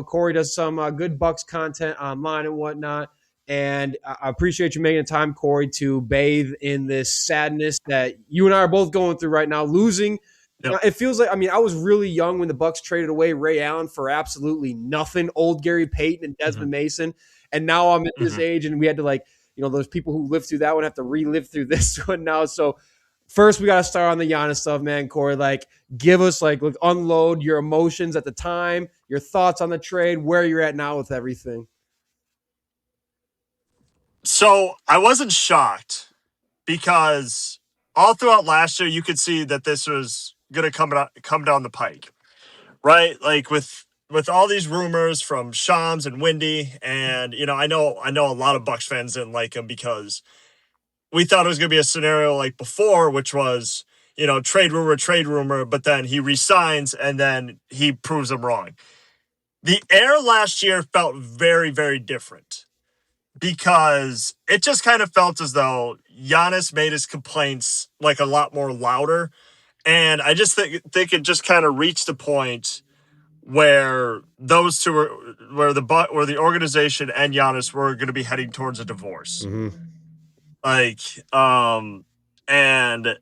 Corey does some good Bucks content online and whatnot. And I appreciate you making the time, Corey, to bathe in this sadness that you and I are both going through right now. Losing, Yep. it feels like, I mean, I was really young when the Bucks traded away Ray Allen for absolutely nothing. Old Gary Payton and Desmond Mason, and now I'm at this age, and we had to those people who lived through that one have to relive through this one now. So first, we got to start on the Giannis stuff, man. Corey, give us unload your emotions at the time, your thoughts on the trade, where you're at now with everything. So I wasn't shocked because all throughout last year, you could see that this was going to come down the pike, right? Like with all these rumors from Shams and Windy, and I know a lot of Bucks fans didn't like him because we thought it was going to be a scenario like before, which was trade rumor, but then he resigns and then he proves them wrong. The air last year felt very, very different, because it just kind of felt as though Giannis made his complaints a lot more louder. And I just think it just kind of reached a point where those two where the organization and Giannis were going to be heading towards a divorce. Mm-hmm. And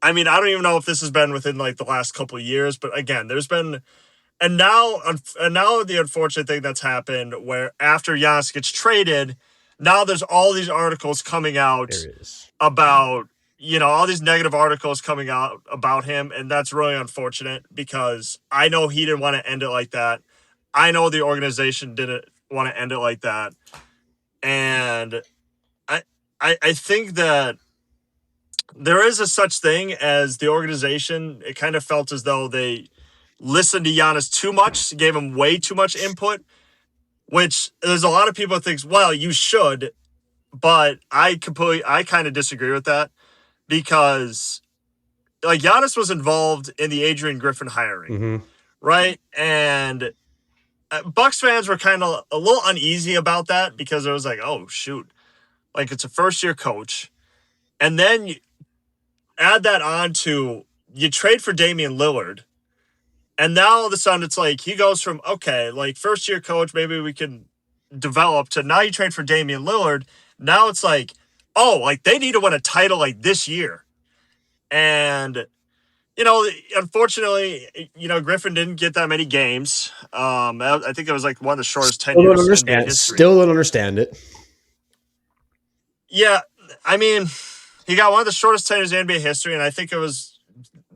I mean, I don't even know if this has been within the last couple of years, but again, there's been. And now the unfortunate thing that's happened, where after Giannis gets traded, now there's all these articles coming out about, all these negative articles coming out about him. And that's really unfortunate, because I know he didn't want to end it like that. I know the organization didn't want to end it like that. And I think that there is a such thing as the organization. It kind of felt as though they listened to Giannis too much, gave him way too much input, which there's a lot of people that think, well, you should, but I kind of disagree with that, because Giannis was involved in the Adrian Griffin hiring, right? And Bucks fans were kind of a little uneasy about that, because it was oh, shoot, it's a first-year coach. And then you add that on to, you trade for Damian Lillard. And now all of a sudden it's he goes from, okay, first year coach, maybe we can develop, to now you trade for Damian Lillard. Now it's they need to win a title this year. And, unfortunately, Griffin didn't get that many games. I think it was one of the shortest tenures in NBA history. Still don't understand it. Yeah. I mean, he got one of the shortest tenures in NBA history, and I think it was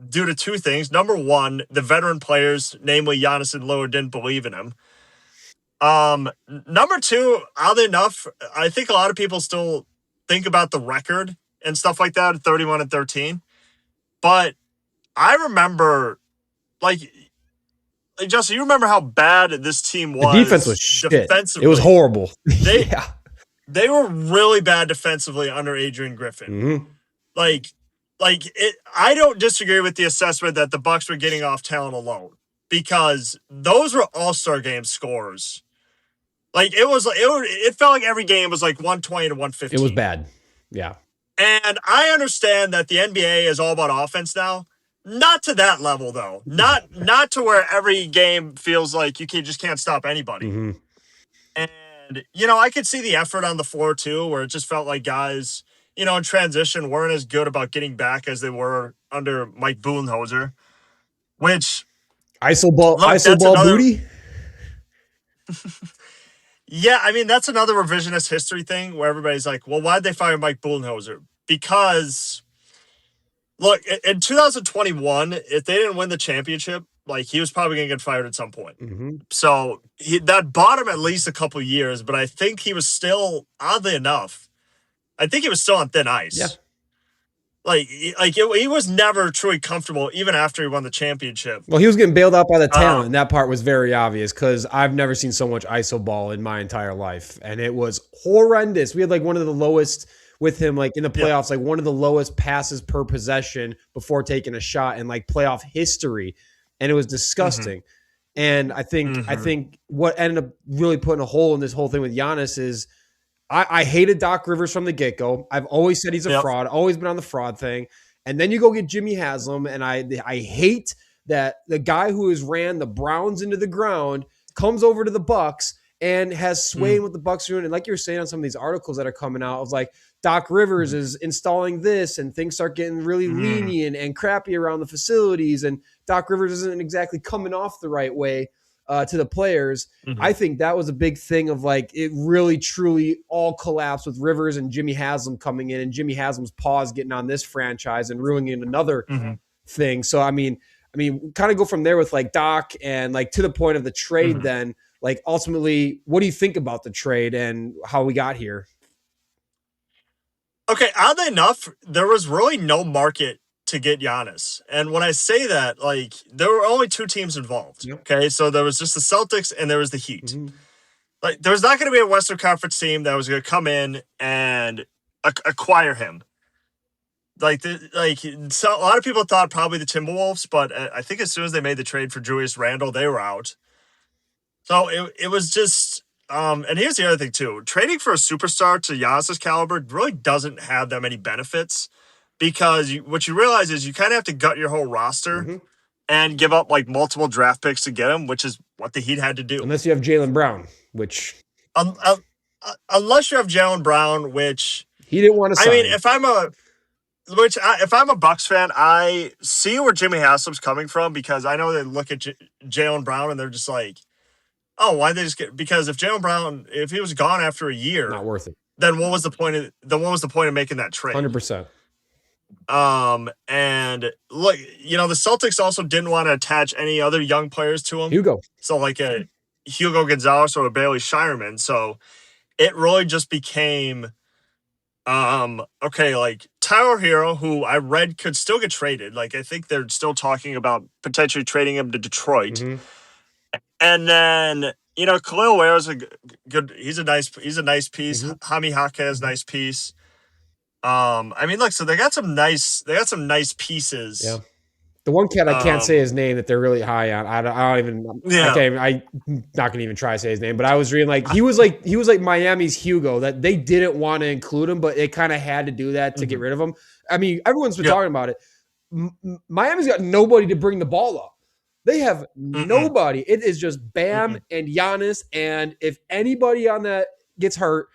due to two things. Number one, the veteran players, namely Giannis and Lillard, didn't believe in him. Number two, oddly enough, I think a lot of people still think about the record and stuff like that, 31-13. But I remember, Justin, you remember how bad this team was? The defense was shit. Defensively. It was horrible. They were really bad defensively under Adrian Griffin. I don't disagree with the assessment that the Bucks were getting off talent alone, because those were all-star game scores. It felt like every game was 120 to 115. It was bad. Yeah. And I understand that the NBA is all about offense now. Not to that level, though. Not to where every game feels like you just can't stop anybody. And, I could see the effort on the floor, too, where it just felt like guys, in transition weren't as good about getting back as they were under Mike Budenholzer, which... ISO ball booty? Yeah, I mean, that's another revisionist history thing where everybody's well, why'd they fire Mike Budenholzer? Because, look, in 2021, if they didn't win the championship, he was probably going to get fired at some point. So that bought him at least a couple years, but I think he was still, oddly enough, I think he was still on thin ice. Yeah. He was never truly comfortable even after he won the championship. Well, he was getting bailed out by the talent, and that part was very obvious, because I've never seen so much ISO ball in my entire life, and it was horrendous. We had one of the lowest with him, in the playoffs, one of the lowest passes per possession before taking a shot in playoff history, and it was disgusting. And I think what ended up really putting a hole in this whole thing with Giannis is, I hated Doc Rivers from the get-go. I've always said he's a fraud, always been on the fraud thing. And then you go get Jimmy Haslam, and I hate that the guy who has ran the Browns into the ground comes over to the Bucks and has sway in what the Bucks are doing. And like you were saying on some of these articles that are coming out of like Doc Rivers is installing this and things start getting really lenient and crappy around the facilities. And Doc Rivers isn't exactly coming off the right way to the players. I think that was a big thing of like, it really truly all collapsed with Rivers and Jimmy Haslam coming in and Jimmy Haslam's paws getting on this franchise and ruining another thing. So, I mean, kind of go from there with like Doc and like to the point of the trade then, like ultimately, what do you think about the trade and how we got here? Okay, oddly enough, there was really no market to get Giannis. And when I say that, like, there were only two teams involved. Yep. Okay, so there was just the Celtics and there was the Heat. Like, there was not going to be a Western Conference team that was going to come in and acquire him. So a lot of people thought probably the Timberwolves, but I think as soon as they made the trade for Julius Randle, they were out. So it was just, and here's the other thing too: trading for a superstar to Giannis' caliber really doesn't have that many benefits because what you realize is you kind of have to gut your whole roster and give up like multiple draft picks to get him, which is what the Heat had to do. Unless you have Jaylen Brown, which unless you have Jaylen Brown, which he didn't want to sign. I mean, if I'm a Bucks fan, I see where Jimmy Haslam's coming from because I know they look at Jaylen Brown and they're just like, oh, why they just get? Because if Jaylen Brown, if he was gone after a year, not worth it. Then what was the point of making that trade? 100%. And look, the Celtics also didn't want to attach any other young players to him. Hugo. So like a Hugo Gonzalez or a Bailey Shireman. So it really just became, okay, like Tyler Hero, who I read could still get traded. Like I think they're still talking about potentially trading him to Detroit. And then, Khalil Ware is a good. He's a nice piece. Hami Haka is a nice piece. I mean, look, so they got some nice pieces. Yeah. The one cat I can't say his name that they're really high on. I don't even. Yeah. I'm not gonna even try to say his name. But I was reading like he was like Miami's Hugo, that they didn't want to include him, but they kind of had to do that to get rid of him. I mean, everyone's been talking about it. Miami's got nobody to bring the ball up. They have nobody. It is just Bam and Giannis. And if anybody on that gets hurt,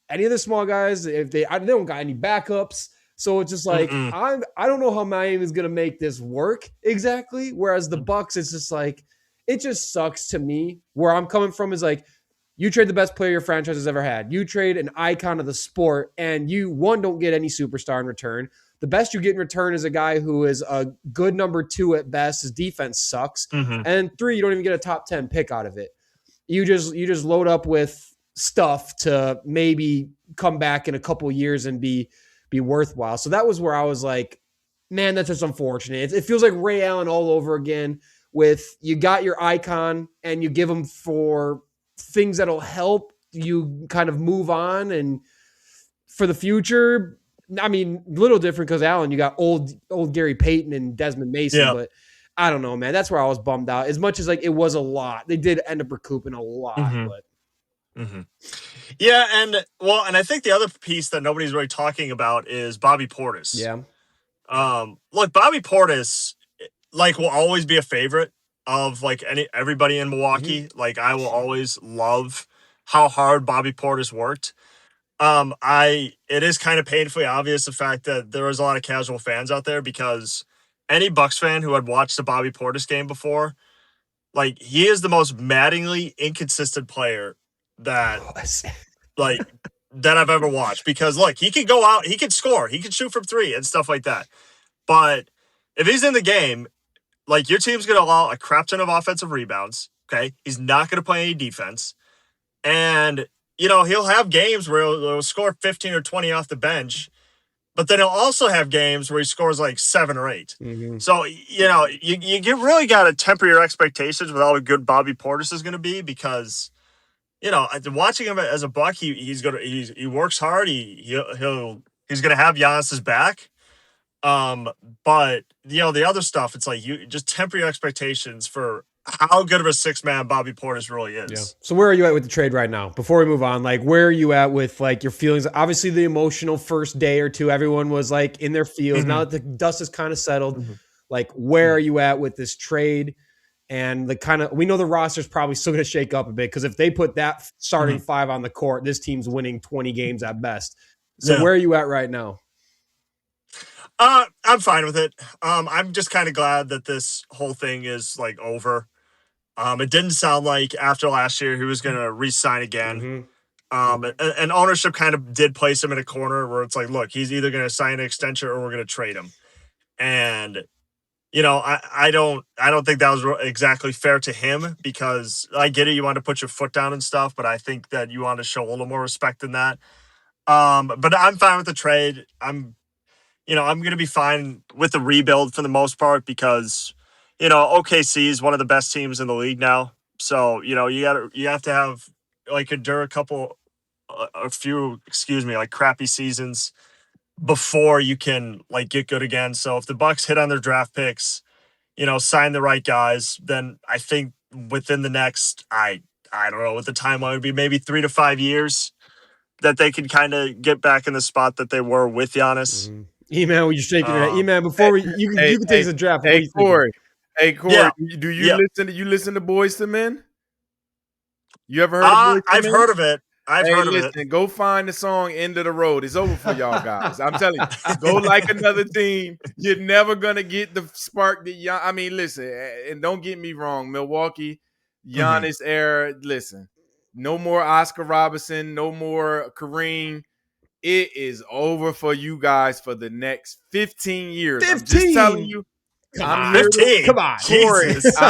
any of the small guys, if they don't got any backups. So it's just like, I don't know how Miami is going to make this work exactly. Whereas the Bucks, it's just like, it just sucks to me. Where I'm coming from is like, you trade the best player your franchise has ever had. You trade an icon of the sport and you, don't get any superstar in return. The best you get in return is a guy who is a good number 2 at best. His defense sucks. And 3, you don't even get a top 10 pick out of it. You just load up with stuff to maybe come back in a couple of years and be worthwhile. So that was where I was like, man, that's just unfortunate. It feels like Ray Allen all over again with you got your icon and you give him for things that'll help you kind of move on. And for the future, I mean, a little different because Allen, you got old Gary Payton and Desmond Mason, but I don't know, man. That's where I was bummed out. As much as like it was a lot, they did end up recouping a lot. But yeah, and I think the other piece that nobody's really talking about is Bobby Portis. Yeah. Look, Bobby Portis, like, will always be a favorite of like everybody in Milwaukee. Like, I will always love how hard Bobby Portis worked. It is kind of painfully obvious the fact that there was a lot of casual fans out there because any Bucks fan who had watched the Bobby Portis game before, like, he is the most maddeningly inconsistent player that I've ever watched. Because look, he could go out, he could score, he could shoot from 3 and stuff like that. But if he's in the game, like, your team's going to allow a crap ton of offensive rebounds. Okay, he's not going to play any defense, and he'll have games where he'll score 15 or 20 off the bench, but then he'll also have games where he scores like 7 or 8. So, you really got to temper your expectations with how good Bobby Portis is going to be because, watching him as a Buck, he works hard. He's going to have Giannis's back. But the other stuff, it's like you just temper your expectations for how good of a 6-man Bobby Portis really is. Yeah. So where are you at with the trade right now? Before we move on, like, where are you at with like your feelings? Obviously the emotional first day or two, everyone was like in their feels. Now that the dust is kind of settled, like, where are you at with this trade? And we know the roster's probably still going to shake up a bit because if they put that starting five on the court, this team's winning 20 games at best. So where are you at right now? I'm fine with it. I'm just kind of glad that this whole thing is like over. It didn't sound like after last year he was going to re-sign again. And ownership kind of did place him in a corner where it's like, look, he's either going to sign an extension or we're going to trade him. And I don't think that was exactly fair to him, because I get it, you want to put your foot down and stuff, but I think that you want to show a little more respect than that. But I'm fine with the trade. I'm going to be fine with the rebuild for the most part, because OKC is one of the best teams in the league now. So you have to have endure a few crappy seasons before you can get good again. So if the Bucks hit on their draft picks, sign the right guys, then I think within the next, I don't know what the timeline would be, maybe 3 to 5 years, that they can kind of get back in the spot that they were with Giannis. E-Man, were you shaking your head? E-Man, before you can take the draft. Hey, Corey. Hey, Corey, yeah. do you listen to Boyz II Men? You ever heard of Boyz II Men? I've heard of it. I've heard of it. Go find the song "End of the Road." It's over for y'all guys. I'm telling you, go like another team. You're never gonna get the spark that I mean, listen, and don't get me wrong, Milwaukee, Giannis era. Listen, no more Oscar Robertson, no more Kareem. It is over for you guys for the next 15 years. 15. I'm just telling you. I'm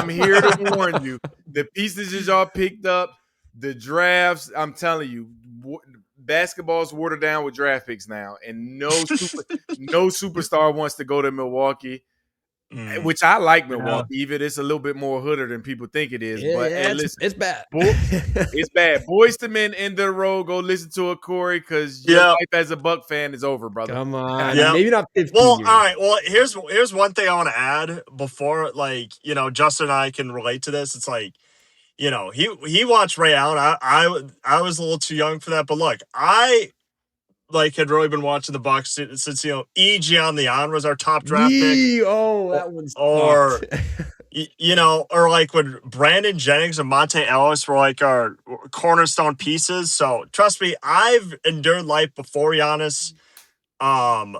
here to warn you. The pieces that y'all picked up, the drafts, I'm telling you, basketball's watered down with draft picks now, and no superstar wants to go to Milwaukee, which I like Milwaukee, even it's a little bit more hooder than people think it is. Listen, it's bad. It's bad. Boyz II Men, End of the Road. Go listen to it, Corey, because your life as a Buck fan is over, brother. Come on. Maybe not 15 Well, years. all right. Well, here's one thing I want to add before, Justin and I can relate to this. It's like, he watched Ray Allen. I was a little too young for that, but look, I had really been watching the Bucks since E. Giannis was our top draft pick. Oh, that one's or or when Brandon Jennings and Monte Ellis were our cornerstone pieces. So trust me, I've endured life before Giannis. And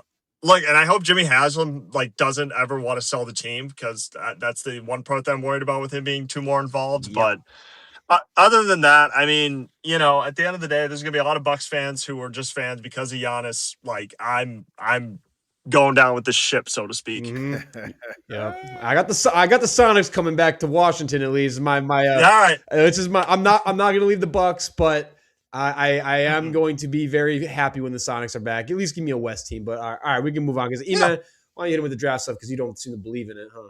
I hope Jimmy Haslam doesn't ever want to sell the team, because that's the one part that I'm worried about with him being too more involved. Yep. But other than that, I mean, at the end of the day, there's gonna be a lot of Bucks fans who are just fans because of Giannis. I'm going down with the ship, so to speak. Yeah, I got the Sonics coming back to Washington, at least. All right. This is I'm not gonna leave the Bucks, but I am going to be very happy when the Sonics are back. At least give me a West team. But all right, we can move on, because why don't you hit him with the draft stuff, because you don't seem to believe in it, huh?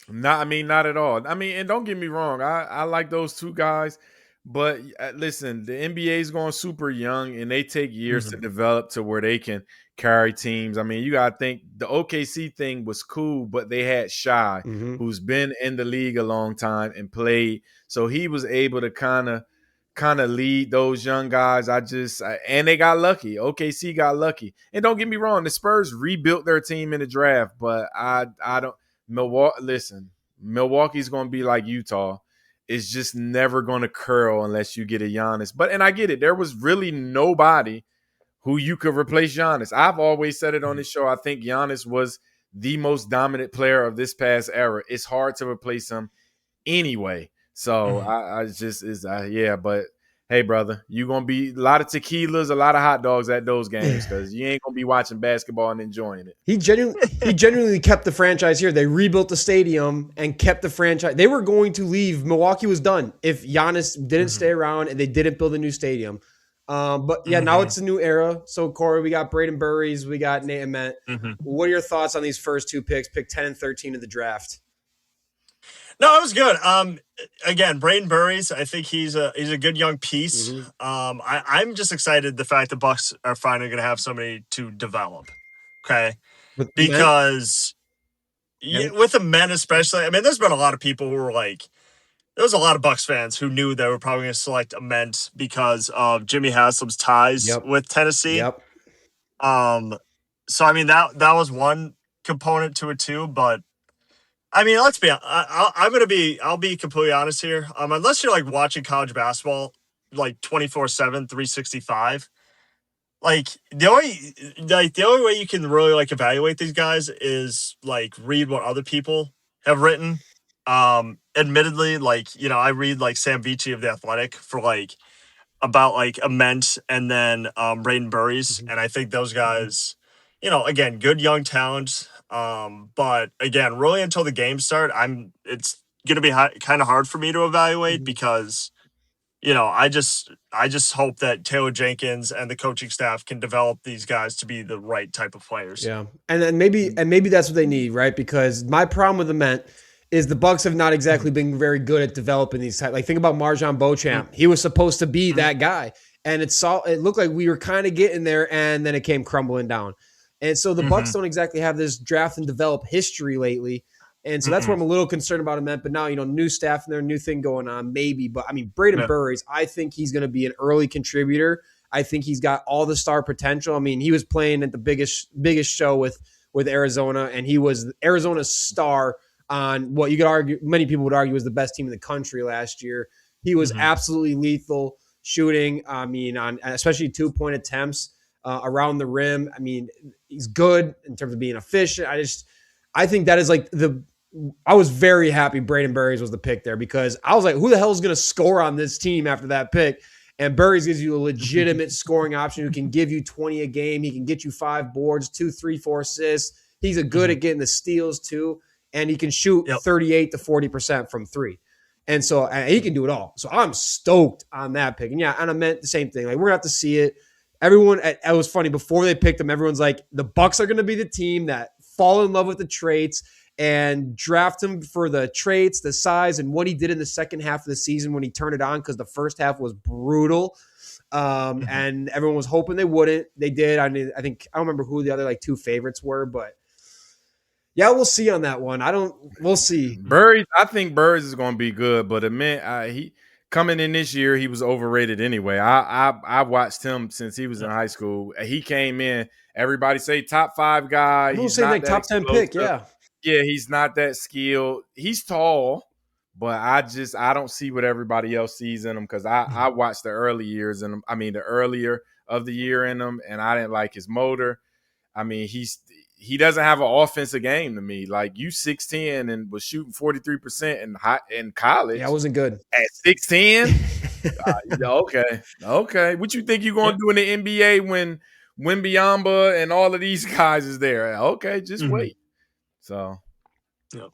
Not at all. I mean, and don't get me wrong, I like those two guys, but listen, the NBA is going super young, and they take years to develop to where they can carry teams. I mean, you got to think the OKC thing was cool, but they had Shai, who's been in the league a long time and played, so he was able to kind of lead those young guys. And they got lucky. OKC got lucky. And don't get me wrong, the Spurs rebuilt their team in the draft, but I don't. Milwaukee's going to be like Utah. It's just never going to curl unless you get a Giannis. And I get it. There was really nobody who you could replace Giannis. I've always said it on this show. I think Giannis was the most dominant player of this past era. It's hard to replace him anyway. So but hey, brother, you're going to be a lot of tequilas, a lot of hot dogs at those games, because you ain't going to be watching basketball and enjoying it. He genuinely kept the franchise here. They rebuilt the stadium and kept the franchise. They were going to leave. Milwaukee was done if Giannis didn't stay around and they didn't build a new stadium. Now it's a new era. So, Corey, we got Braden Burries, we got Nate Ament. What are your thoughts on these first two picks, pick 10 and 13 of the draft? No, it was good. Again, Braden Burries, I think he's a good young piece. I'm just excited the fact the Bucks are finally going to have somebody to develop. Okay, because with the men especially, I mean, there's been a lot of people who were there was a lot of Bucks fans who knew they were probably going to select Ament because of Jimmy Haslam's ties with Tennessee. So I mean that was one component to it too, but I mean, I'll be completely honest here. Unless you're like watching college basketball like 24/7, 365, like the only way you can really like evaluate these guys is like read what other people have written. Admittedly, like, I read like Sam Vici of The Athletic for like about like Ament and then Braden Burries, Mhm. and I think those guys, again, good young talent. But again, really until the games start, it's gonna be kind of hard for me to evaluate Mhm. because I just hope that Taylor Jenkins and the coaching staff can develop these guys to be the right type of players. Yeah, and then maybe that's what they need, right? Because my problem with the Met is the Bucks have not exactly been very good at developing these type. Like think about Marjon Beauchamp; he was supposed to be that guy, and it looked like we were kind of getting there, and then it came crumbling down. And so the Bucks don't exactly have this draft and develop history lately, and so that's where I'm a little concerned about Ament. But now new staff and their new thing going on, maybe. But I mean, Braden Yeah. Burries, I think he's going to be an early contributor. I think he's got all the star potential. I mean, he was playing at the biggest show with Arizona, and he was Arizona's star on what you could argue, many people would argue, was the best team in the country last year. He was absolutely lethal shooting. I mean, on especially 2-point attempts around the rim. I mean, he's good in terms of being efficient. I think that is like I was very happy Braden Burries was the pick there because I was like, who the hell is going to score on this team after that pick? And Burries gives you a legitimate scoring option who can give you 20 a game. He can get you 5 boards, 2, 3, 4 assists. He's good at getting the steals too. And he can shoot 38 to 40% from 3. And so he can do it all. So I'm stoked on that pick. And yeah, and I meant the same thing. Like we're going to have to see it. It was funny. Before they picked him, everyone's like, the Bucks are going to be the team that fall in love with the traits and draft him for the traits, the size, and what he did in the second half of the season when he turned it on because the first half was brutal. And everyone was hoping they wouldn't. They did. I mean, I don't remember who the other like 2 favorites were, but yeah, we'll see on that one. We'll see. I think Burries is going to be good, but he coming in this year, he was overrated anyway. I watched him since he was in high school. He came in, everybody say top 5 guy. He's not like top 10 pick. Yeah. Yeah, he's not that skilled. He's tall, but I don't see what everybody else sees in him because I watched the early years in him. I mean, the earlier of the year in him, and I didn't like his motor. I mean, he doesn't have an offensive game to me. Like you 6'10" and was shooting 43% in college. Yeah, I wasn't good. At 6'10"? Okay. What you think you're going to do in the NBA when Wembanyama and all of these guys is there? Okay, just wait. So, well,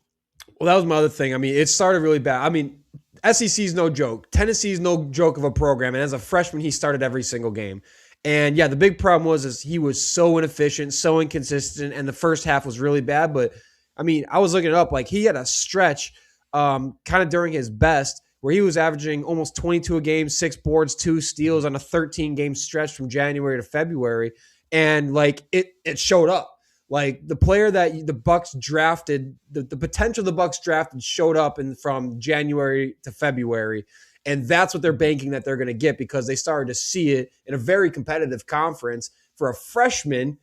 that was my other thing. I mean, it started really bad. I mean, SEC's no joke. Tennessee's no joke of a program. And as a freshman, he started every single game. And yeah, the big problem was he was so inefficient, so inconsistent, and the first half was really bad. But I mean, I was looking it up. Like he had a stretch, kind of during his best, where he was averaging almost 22 a game, 6 boards, 2 steals on a 13-game stretch from January to February, and like it showed up. Like the player that the Bucks drafted, the potential the Bucks drafted showed up from January to February. And that's what they're banking that they're going to get because they started to see it in a very competitive conference for a freshman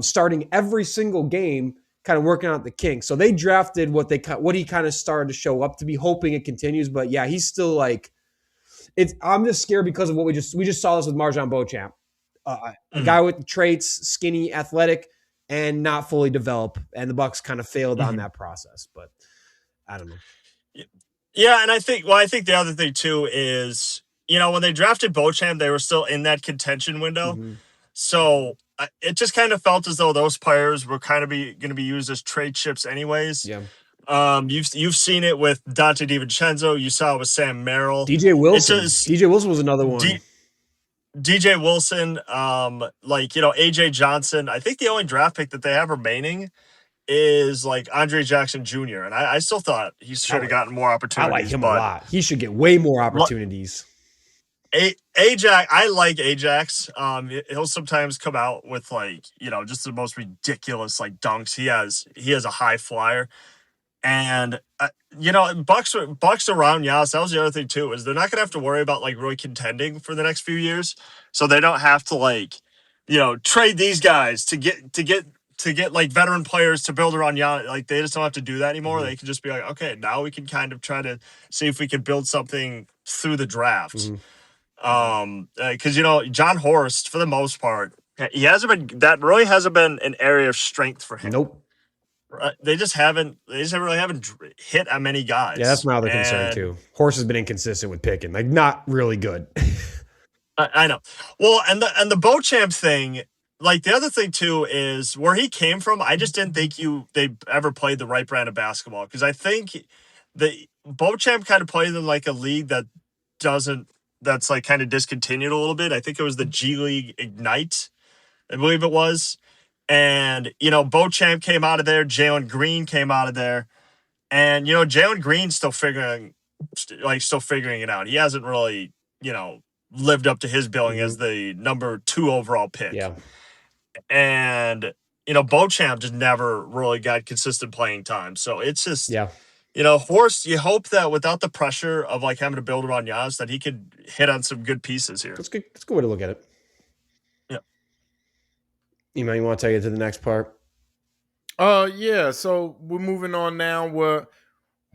starting every single game, kind of working out the kinks. So they drafted what he kind of started to show up to be, hoping it continues. But yeah, he's still like, I'm just scared because of what we just saw this with Marjon Beauchamp, a guy with traits, skinny, athletic, and not fully developed. And the Bucks kind of failed on that process. But I don't know. Yeah, and I think the other thing too is, when they drafted Beauchamp, they were still in that contention window. So it just kind of felt as though those players were kind of going to be used as trade chips anyways. Yeah. You've seen it with Dante DiVincenzo. You saw it with Sam Merrill. DJ Wilson. DJ Wilson was another one. DJ Wilson, AJ Johnson. I think the only draft pick that they have remaining is like Andre Jackson Jr. And I still thought he should have gotten more opportunities. I like him a lot. He should get way more opportunities. Ajax, I like Ajax. He'll sometimes come out with just the most ridiculous dunks. He has a high flyer, and Bucks around Giannis. That was the other thing too, is they're not gonna have to worry about really contending for the next few years, so they don't have to trade these guys to to get like veteran players to build around Giannis. Like they just don't have to do that anymore. They can just be like, okay, now we can kind of try to see if we can build something through the draft. Because John Horst, for the most part, he hasn't been that really hasn't been an area of strength for him. Nope. They just really haven't hit on many guys. Yeah, that's my other concern too. Horst has been inconsistent with picking, like not really good. I know. Well, and the Beauchamp thing, like the other thing too is where he came from. I just didn't think they ever played the right brand of basketball, because I think the Beauchamp kind of plays in like a league that's like kind of discontinued a little bit. I think it was the G League Ignite, I believe it was. And, Beauchamp came out of there. Jalen Green came out of there. And, Jalen Green's still figuring it out. He hasn't really, lived up to his billing as the number 2 overall pick. Yeah. And, Beauchamp just never really got consistent playing time. So it's just, Horst, you hope that without the pressure of like having to build around Giannis, that he could hit on some good pieces here. That's good. That's a good way to look at it. Yeah. You want to take it to the next part? Yeah. So we're moving on now.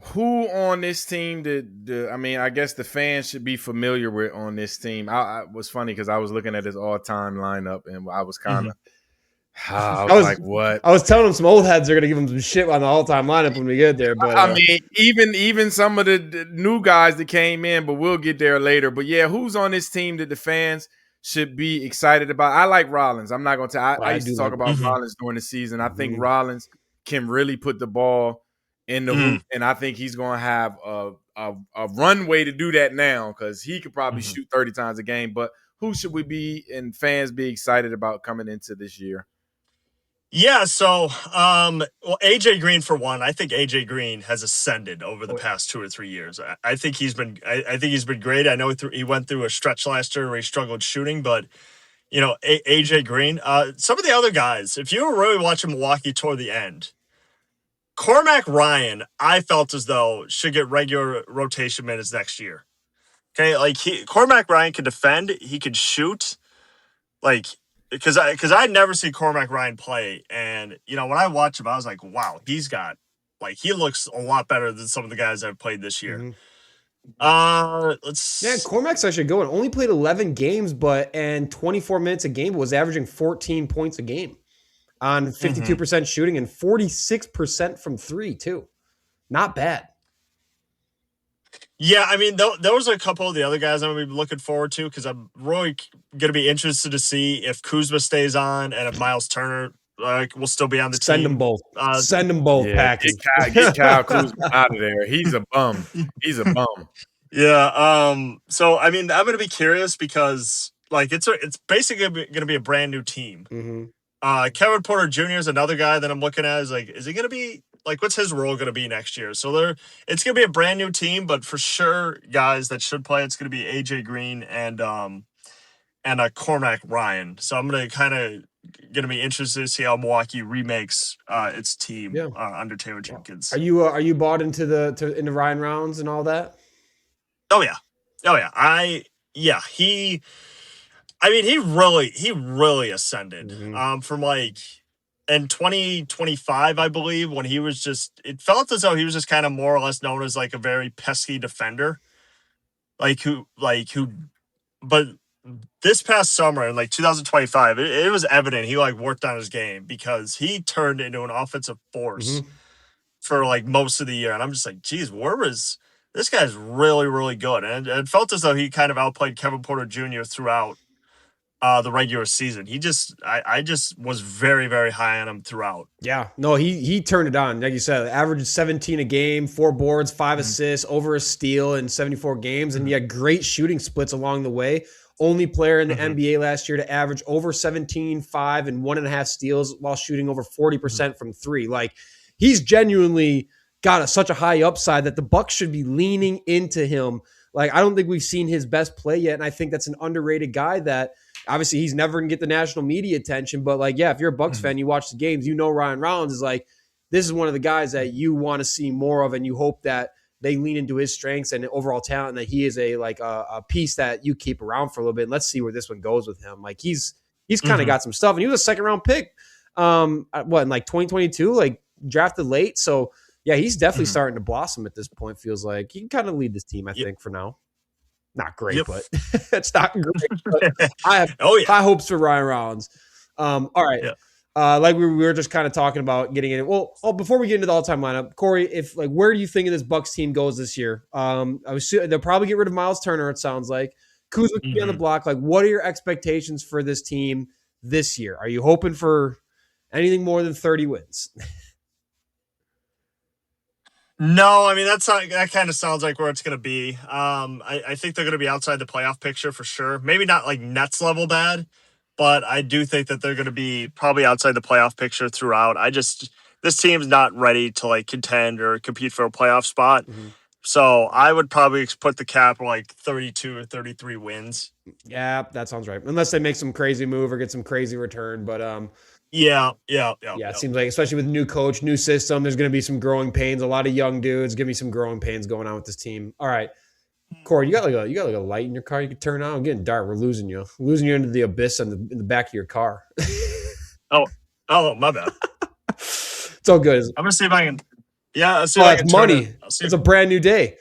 Who on this team I guess the fans should be familiar with on this team? I was funny because I was looking at his all-time lineup and I was kind of, I was like, what? I was telling him some old heads are going to give him some shit on the all-time lineup when we get there. But I mean, even some of the new guys that came in, but we'll get there later. But yeah, who's on this team that the fans should be excited about? I like Rollins. I'm not going to. I used to talk about Rollins during the season. I think Rollins can really put the ball in the hoop, and I think he's going to have a runway to do that now, because he could probably shoot 30 times a game. But who should we be and fans be excited about coming into this year? Yeah, so AJ Green for one. I think AJ Green has ascended over the past 2 or 3 years. I think he's been great. I know he went through a stretch last year where he struggled shooting, but AJ Green. Some of the other guys, if you were really watching Milwaukee toward the end, Cormac Ryan, I felt as though should get regular rotation minutes next year. Okay, like Cormac Ryan could defend, he could shoot, like. Because I'd never seen Cormac Ryan play, and when I watched him, I was like, wow, he looks a lot better than some of the guys I've played this year. Cormac's actually going. Only played 11 games, and 24 minutes a game, but was averaging 14 points a game on 52% shooting and 46% from 3 too. Not bad. Yeah, I mean, those are a couple of the other guys I'm going to be looking forward to, because I'm really going to be interested to see if Kuzma stays on and if Miles Turner will still be on the team. Send them both. Send them both. Yeah, get Kyle Kuzma out of there. He's a bum. Yeah. So, I mean, I'm going to be curious because, like, it's basically going to be a brand new team. Kevin Porter Jr. is another guy that I'm looking at. Is he going to be, like, what's his role going to be next year? So it's going to be a brand new team, but for sure, guys that should play, it's going to be AJ Green and Cormac Ryan. So I'm going to be interested to see how Milwaukee remakes its team under Taylor Jenkins. Are you bought into into Ryan Rounds and all that? Oh yeah. He really ascended from like in 2025, I believe, when he was it felt as though he was just kind of more or less known as like a very pesky defender. But this past summer in like 2025, it was evident he like worked on his game, because he turned into an offensive force for like most of the year. And I'm just like, geez, this guy's really, really good. And it felt as though he kind of outplayed Kevin Porter Jr. throughout the regular season. I just was very, very high on him throughout. Yeah, no, he turned it on. Like you said, averaged 17 a game, 4 boards, 5 assists, over a steal in 74 games, and he had great shooting splits along the way. Only player in the NBA last year to average over 17, 5, and 1.5 steals while shooting over 40% from 3. Like, he's genuinely got such a high upside that the Bucks should be leaning into him. Like, I don't think we've seen his best play yet, and I think that's an underrated guy that obviously he's never going to get the national media attention. But, like, yeah, if you're a Bucks fan, you watch the games, Ryan Rollins is like, this is one of the guys that you want to see more of, and you hope that they lean into his strengths and overall talent, and that he is a piece that you keep around for a little bit. And let's see where this one goes with him. Like, he's kind of got some stuff, and he was a second-round pick What, in like 2022, like drafted late. So yeah, he's definitely Mhm. starting to blossom at this point. Feels like he can kind of lead this team, I Yep. think, for now. Not great, Yep. but it's not great. But I have Oh yeah. high hopes for Ryan Rollins. All right. Yeah. Like we were just kind of talking about getting in it. Well, before we get into the all-time lineup, Corey, if like where do you think this Bucks team goes this year? They'll probably get rid of Miles Turner. It sounds like Kuzma could be on the Mhm. block. Like, what are your expectations for this team this year? Are you hoping for anything more than 30 wins? No, I mean that kind of sounds like where it's going to be. I think they're going to be outside the playoff picture for sure. Maybe not like Nets level bad, but I do think that they're going to be probably outside the playoff picture throughout. This team's not ready to like contend or compete for a playoff spot. Mhm. So I would probably put the cap like 32 or 33 wins. Yeah, that sounds right. Unless they make some crazy move or get some crazy return, but Yeah. it seems like, especially with new coach, new system, there's going to be some growing pains. A lot of young dudes. Give me some growing pains going on with this team. All right, Corey, you got like a light in your car you can turn on. I'm getting dark. We're losing you into the abyss in the back of your car. Oh, my bad. It's all good. I'm gonna see if I can. Yeah, let's see Oh, if I that's can turn money. it. It's a brand new day.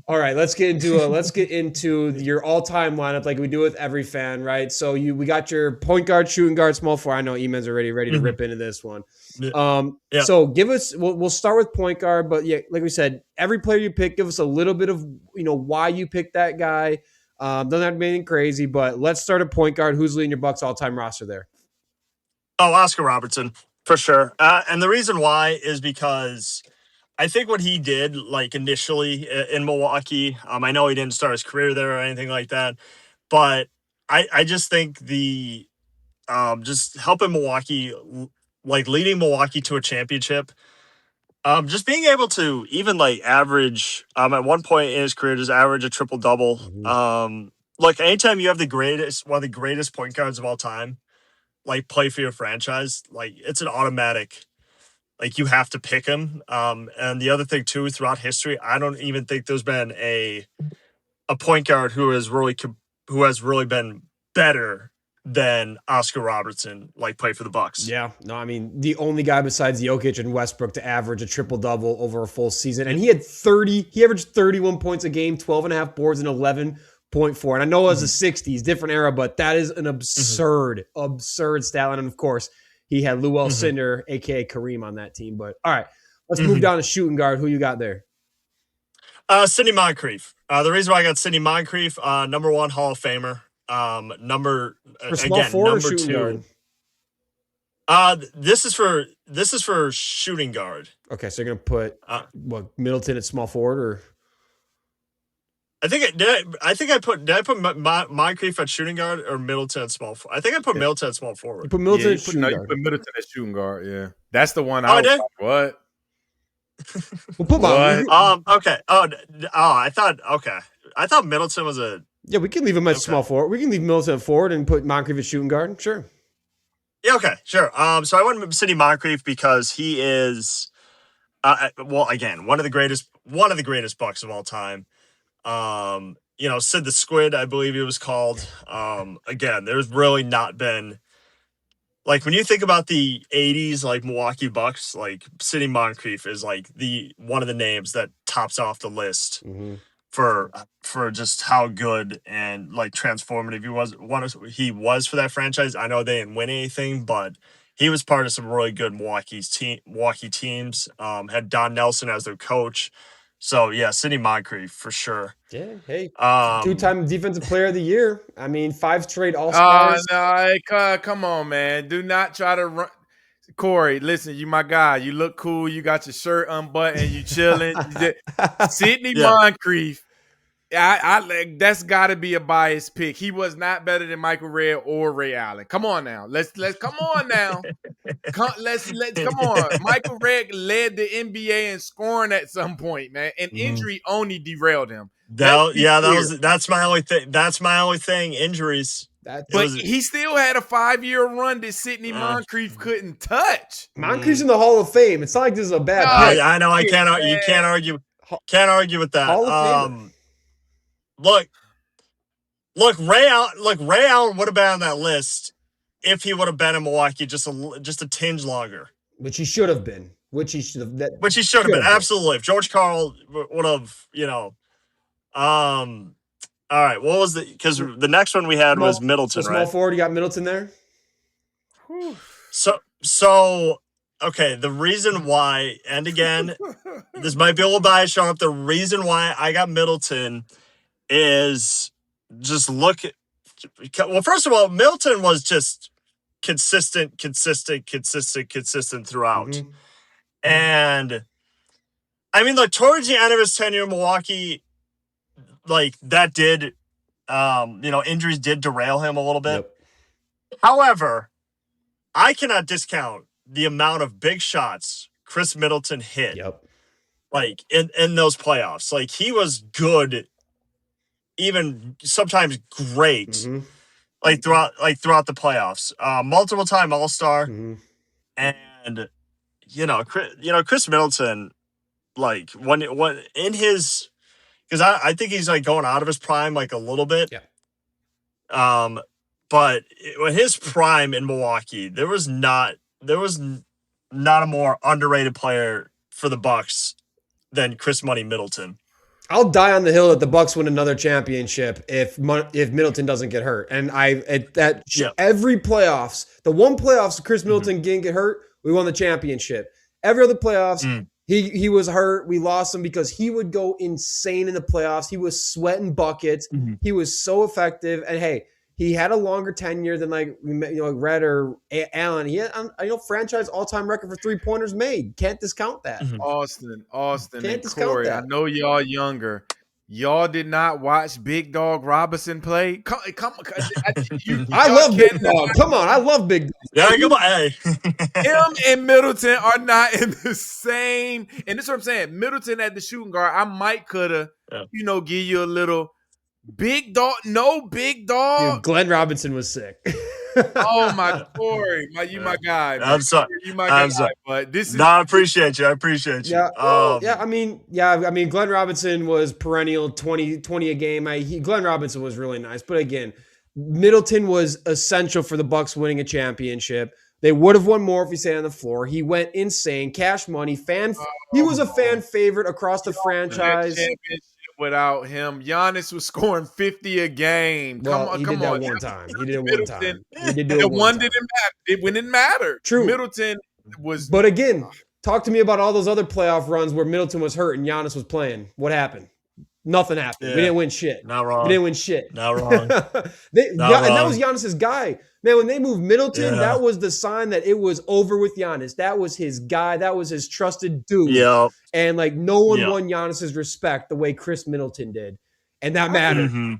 All right, let's get into your all-time lineup like we do with every fan, right? So we got your point guard, shooting guard, small four. I know Eman's already ready to rip into this one. Yeah. So give us. We'll start with point guard, but yeah, like we said, every player you pick, give us a little bit of why you picked that guy. Doesn't have to be anything crazy, but let's start at point guard. Who's leading your Bucks all-time roster there? Oh, Oscar Robertson for sure. And the reason why is because I think what he did, like initially in Milwaukee, I know he didn't start his career there or anything like that, but I just think the just helping Milwaukee, like leading Milwaukee to a championship, just being able to even like average, at one point in his career, just average a triple double. Like anytime you have one of the greatest point guards of all time, like play for your franchise, like it's an automatic. Like you have to pick him. And the other thing too, throughout history, I don't even think there's been a point guard who has really been better than Oscar Robertson, like play for the Bucks. Yeah, no, I mean the only guy besides Jokic and Westbrook to average a triple double over a full season, and he averaged 31 points a game, 12 and a half boards, and 11.4. And I know it was the 60s, different era, but that is an absurd stat line. And of course, he had Lou Alcindor, aka Kareem, on that team. But all right, let's move down to shooting guard. Who you got there? Sidney Moncrief. The reason why I got Sidney Moncrief, number one Hall of Famer. Number for small again, forward number or shooting two. Guard? This is for shooting guard. Okay, so you're gonna put Middleton at small forward, or I think did I put Moncrief at shooting guard or Middleton at small forward? I think I put Middleton at small forward. you put Middleton at shooting you guard. put Middleton at shooting guard. Yeah, that's the one. I did. Like, what? We'll put Okay. I thought Middleton was a. Yeah, we can leave him at small forward. We can leave Middleton at forward and put Moncrief at shooting guard. Sure. Yeah. Okay. Sure. So I went Sidney Moncrief because he is, again, one of the greatest Bucks of all time. Sid the Squid, I believe he was called. Again, there's really not been. Like when you think about the 80s, like Milwaukee Bucks, like Sidney Moncrief is like one of the names that tops off the list for just how good and like transformative he was for that franchise. I know they didn't win anything, but he was part of some really good Milwaukee teams. Had Don Nelson as their coach. So yeah, Sidney Moncrief for sure. Yeah, hey, 2-time defensive player of the year. I mean, 5 straight All-Stars. No, come on, man. Do not try to run. Corey, listen, you my guy. You look cool. You got your shirt unbuttoned. You chilling. Sidney Moncrief. That's got to be a biased pick. He was not better than Michael Redd or Ray Allen. Come on now. Let's come on now. Come on. Michael Redd led the NBA in scoring at some point, man. And injury only derailed him. That's my only thing. That's my only thing. Injuries. But he still had a 5-year run that Sidney Moncrief couldn't touch. Moncrief's in the Hall of Fame. It's not like this is a bad pick. I know. You can't argue. Can't argue with that. Hall of Fame. Look, Ray Allen would have been on that list if he would have been in Milwaukee just a tinge longer. Which he should have been. Which he should have been. Absolutely. If George Karl would have, all right, what was because the next one we had was Middleton, small right? forward, you got Middleton there? So, okay, the reason why, and again, this might be a little biased showing up, the reason why I got Middleton is just look at, well, first of all, Middleton was just consistent throughout. Mm-hmm. And, I mean, like, towards the end of his tenure in Milwaukee, like, that did, injuries did derail him a little bit. Yep. However, I cannot discount the amount of big shots Chris Middleton hit. Yep. Like, in those playoffs. Like, he was good, even sometimes great, mm-hmm. throughout the playoffs. Multiple time All-Star. Mm-hmm. And, Chris Middleton, like, when in his, because I think he's like going out of his prime like a little bit. Yeah. But in his prime in Milwaukee, there was not a more underrated player for the Bucks than Chris Money Middleton. I'll die on the hill that the Bucks win another championship if Middleton doesn't get hurt. And every playoffs, the one playoffs Chris Middleton didn't get hurt, we won the championship. Every other playoffs, he was hurt. We lost him because he would go insane in the playoffs. He was sweating buckets. Mm-hmm. He was so effective. And hey, he had a longer tenure than like Red or Allen. He had franchise all-time record for 3-pointers made. Can't discount that. Mm-hmm. Austin, and Corey. I know y'all younger. Y'all did not watch Big Dog Robinson play. Come I love Big Dog. Come on, I love Big Dog. Yeah, come on. Hey. Him and Middleton are not in the same. And this is what I'm saying. Middleton at the shooting guard, I might could have, give you a little. Big Dog, no Big Dog. Dude, Glenn Robinson was sick. Oh my Corey, my guy. I'm sorry. You my guy. Sorry. But this is. No, I appreciate you. Yeah. I mean, Glenn Robinson was perennial 20 a game. Glenn Robinson was really nice, but again, Middleton was essential for the Bucks winning a championship. They would have won more if he stayed on the floor. He went insane, cash money, he was a fan favorite across the franchise. Without him, Giannis was scoring 50 a game. He did that one time. He did it one time. He did do it one didn't matter. It didn't matter. True. Middleton was. But again, talk to me about all those other playoff runs where Middleton was hurt and Giannis was playing. What happened? Nothing happened. Yeah. We didn't win shit. Not wrong. We didn't win shit. Not wrong. And that was Giannis's guy. Man, when they moved Middleton, that was the sign that it was over with Giannis. That was his guy. That was his trusted dude. Yeah. And like no one won Giannis's respect the way Chris Middleton did. And that mattered. Mm-hmm.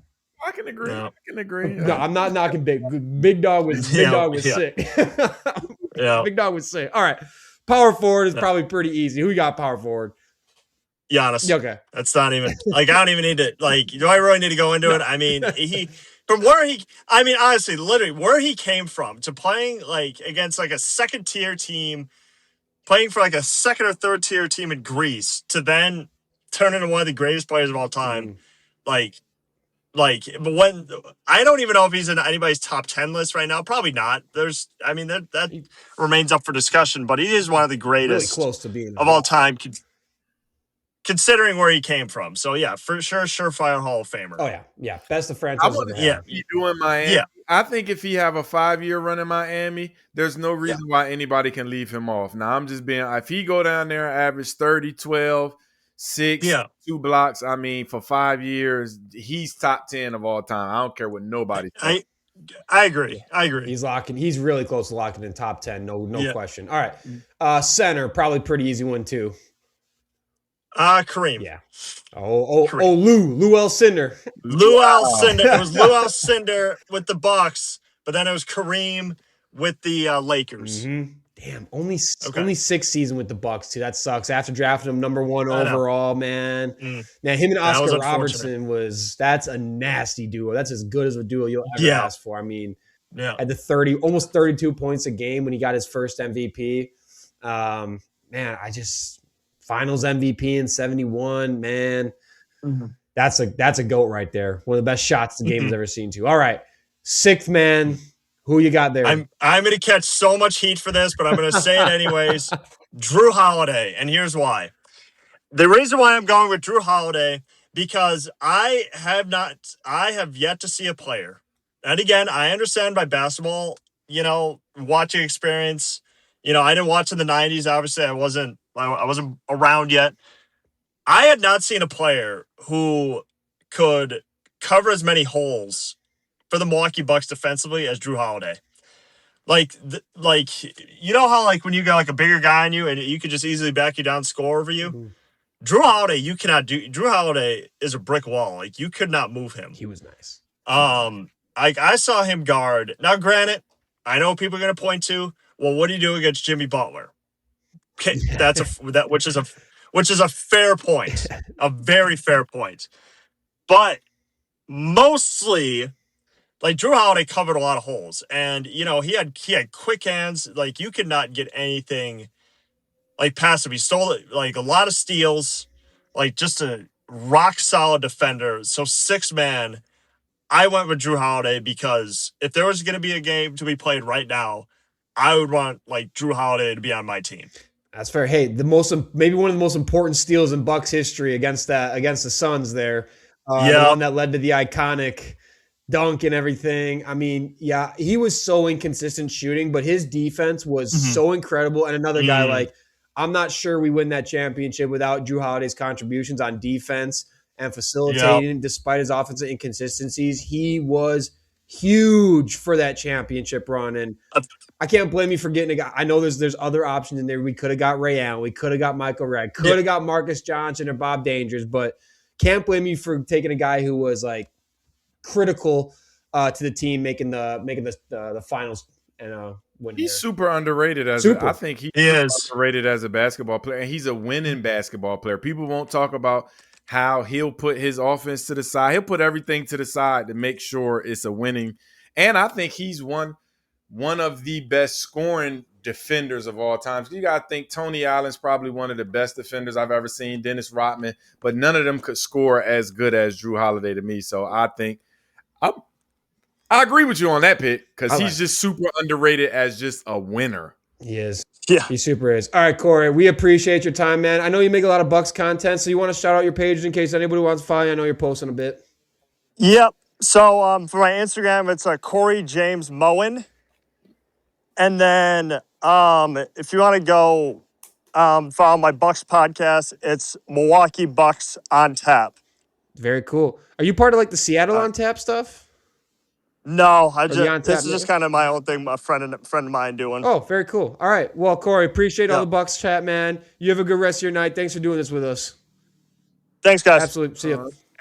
I can agree. Yeah. I can agree. No, I'm not knocking Big Dog was sick. Yeah. Big Dog was sick. All right. Power forward is probably pretty easy. Who got power forward? Giannis. Okay. That's not even like I don't even need to do I really need to go into it? I mean, honestly, literally where he came from to playing like against like a second tier team, playing for like a second or third tier team in Greece to then turn into one of the greatest players of all time. But when I don't even know if he's in anybody's top 10 list right now. Probably not. That remains up for discussion, but he is one of the greatest really close to being of all time. Considering where he came from. So, yeah, for sure, surefire Hall of Famer. Oh, yeah. Yeah. Best of franchise. You doing Miami. Yeah. I think if he have a 5-year run in Miami, there's no reason why anybody can leave him off. Now, I'm just being – if he go down there and average 30, 12, 6, 2 blocks, for 5 years, he's top 10 of all time. I don't care what nobody says. I agree. He's really close to locking in top 10. No question. All right. Center, probably pretty easy one, too. Kareem. Yeah. Lou Alcindor. Lou Alcindor. It was Lou Alcindor with the Bucks, but then it was Kareem with the Lakers. Mm-hmm. Damn, only 6 seasons with the Bucks too. That sucks. After drafting him number 1 overall, man. Now him and Oscar Robertson that's a nasty duo. That's as good as a duo you'll ever ask for. At the almost 32 points a game when he got his first MVP. Finals MVP in 71, man. Mm-hmm. That's a GOAT right there. One of the best shots the game has ever seen too. All right. 6th man. Who you got there? I'm going to catch so much heat for this, but I'm going to say it anyways. Drew Holiday, and here's why. The reason why I'm going with Drew Holiday, because I have yet to see a player. And again, I understand by basketball, watching experience. I didn't watch in the 90s. Obviously, I wasn't around yet. I had not seen a player who could cover as many holes for the Milwaukee Bucks defensively as Drew Holiday. Like how when you got like a bigger guy on you and you could just easily back you down, score over you. Mm-hmm. Drew Holiday, you cannot do. Drew Holiday is a brick wall. Like you could not move him. He was nice. I saw him guard. Now, granted, I know people are going to point to, well, what do you do against Jimmy Butler? Okay, which is a fair point, a very fair point. But mostly, like Drew Holiday covered a lot of holes, and he had quick hands. Like you could not get anything like past him. He stole it, like a lot of steals, like just a rock solid defender. So 6-man, I went with Drew Holiday because if there was going to be a game to be played right now, I would want like Drew Holiday to be on my team. That's fair. Hey, maybe one of the most important steals in Bucks history against the Suns there. The one that led to the iconic dunk and everything. I mean, yeah, he was so inconsistent shooting, but his defense was so incredible. And another guy, like, I'm not sure we win that championship without Drew Holiday's contributions on defense and facilitating. Despite his offensive inconsistencies, he was huge for that championship run. And I can't blame you for getting a guy. I know there's other options in there. We could have got Ray Allen. We could have got Michael Redd. Could have got Marcus Johnson or Bob Dangerous. But can't blame you for taking a guy who was like critical to the team making the finals and winning. He's super underrated I think he's underrated as a basketball player, and he's a winning basketball player. People won't talk about how he'll put his offense to the side. He'll put everything to the side to make sure it's a winning. And I think he's one of the best scoring defenders of all time. You got to think Tony Allen's probably one of the best defenders I've ever seen, Dennis Rodman, but none of them could score as good as Drew Holiday to me. So I think I agree with you on that pick because he's just super underrated as just a winner. He is. Yeah. He super is. All right, Corey, we appreciate your time, man. I know you make a lot of Bucks content, so you want to shout out your pages in case anybody wants to follow you. I know you're posting a bit. Yep. So for my Instagram, it's Corey James Moen. And then if you want to go follow my Bucks podcast, it's Milwaukee Bucks on Tap. Very cool. Are you part of like the Seattle on Tap stuff? No, this is just kind of my own thing. A friend of mine doing. Oh, very cool. All right. Well, Corey, appreciate all the Bucks chat, man. You have a good rest of your night. Thanks for doing this with us. Thanks, guys. Absolutely. See you.